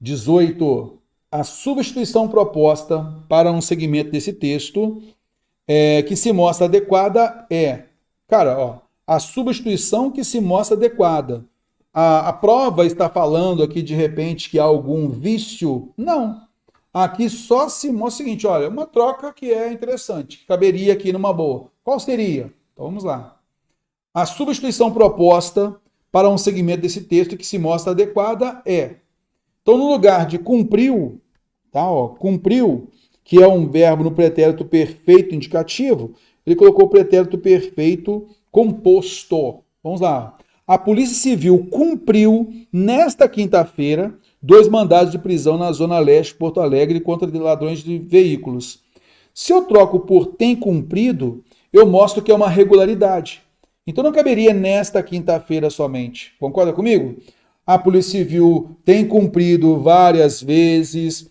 18. A substituição proposta para um segmento desse texto que se mostra adequada é, cara, ó, a substituição que se mostra adequada. A prova está falando aqui de repente que há algum vício? Não. Aqui só se mostra o seguinte, olha, uma troca que é interessante, que caberia aqui numa boa. Qual seria? Então vamos lá. A substituição proposta para um segmento desse texto que se mostra adequada é. Então, no lugar de cumpriu, tá, ó, cumpriu, que é um verbo no pretérito perfeito indicativo, ele colocou o pretérito perfeito composto. Vamos lá. A Polícia Civil cumpriu, nesta quinta-feira, 2 mandados de prisão na Zona Leste de Porto Alegre contra ladrões de veículos. Se eu troco por tem cumprido, eu mostro que é uma regularidade. Então não caberia nesta quinta-feira somente. Concorda comigo? A Polícia Civil tem cumprido várias vezes,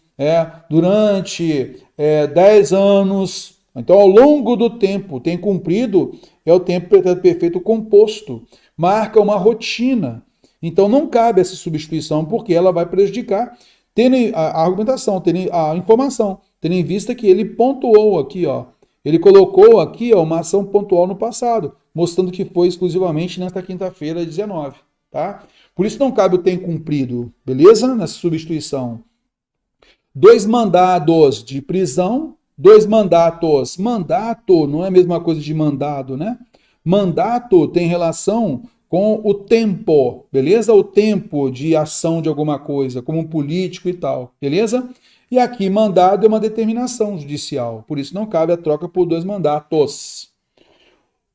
durante 10 anos. Então, ao longo do tempo, tem cumprido, é o tempo pretérito perfeito composto. Marca uma rotina. Então, não cabe essa substituição, porque ela vai prejudicar tendo a argumentação, tendo a informação, tendo em vista que ele pontuou aqui, ó. Ele colocou aqui, ó, uma ação pontual no passado, mostrando que foi exclusivamente nesta quinta-feira, 19, tá? Por isso não cabe o tem cumprido, beleza? Nessa substituição. 2 mandados de prisão, 2 mandatos. Mandato não é a mesma coisa de mandado, né? Mandato tem relação com o tempo, beleza? O tempo de ação de alguma coisa, como um político e tal, beleza? E aqui, mandado é uma determinação judicial, por isso não cabe a troca por 2 mandatos.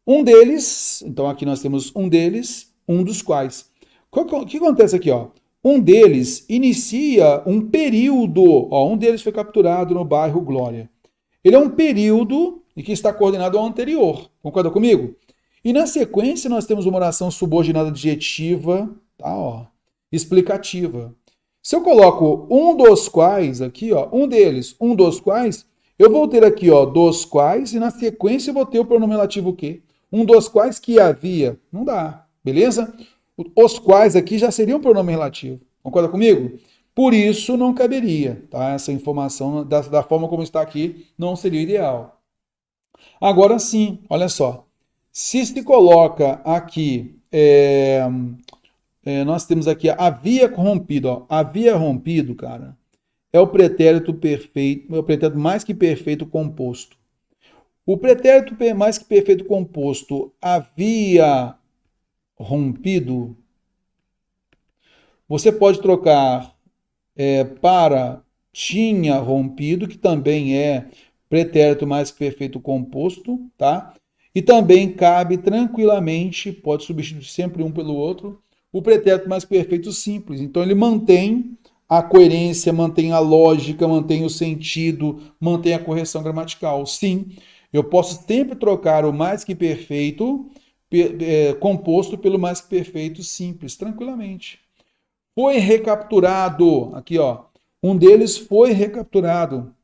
Um deles, então aqui nós temos um deles, um dos quais. O que acontece aqui, ó? Um deles inicia um período, ó, um deles foi capturado no bairro Glória. Ele é um período e que está coordenado ao anterior, concorda comigo? E na sequência nós temos uma oração subordinada adjetiva, tá, ó, explicativa. Se eu coloco um dos quais aqui, ó, um deles, um dos quais, eu vou ter aqui, ó, dos quais, e na sequência eu vou ter o pronome relativo o quê? Um dos quais que havia. Não dá, beleza? Os quais aqui já seria um pronome relativo. Concorda comigo? Por isso não caberia, tá? Essa informação, da forma como está aqui, não seria ideal. Agora sim, olha só. Se coloca aqui, nós temos aqui havia rompido, ó, havia rompido, cara, é o pretérito perfeito, é o pretérito mais que perfeito composto. O pretérito mais que perfeito composto havia rompido, você pode trocar para tinha rompido, que também é pretérito mais que perfeito composto, tá? E também cabe tranquilamente, pode substituir sempre um pelo outro, o pretérito mais perfeito simples. Então ele mantém a coerência, mantém a lógica, mantém o sentido, mantém a correção gramatical. Sim, eu posso sempre trocar o mais que perfeito composto pelo mais que perfeito simples, tranquilamente. Foi recapturado, aqui ó, um deles foi recapturado,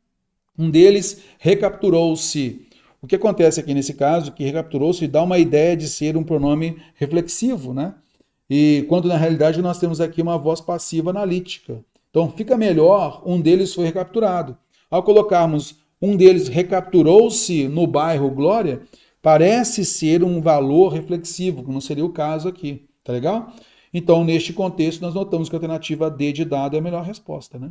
um deles recapturou-se. O que acontece aqui nesse caso, que recapturou-se dá uma ideia de ser um pronome reflexivo, né? E quando na realidade nós temos aqui uma voz passiva analítica. Então fica melhor, um deles foi recapturado. Ao colocarmos um deles recapturou-se no bairro Glória, parece ser um valor reflexivo, que não seria o caso aqui, tá legal? Então, neste contexto, nós notamos que a alternativa D de dado é a melhor resposta, né?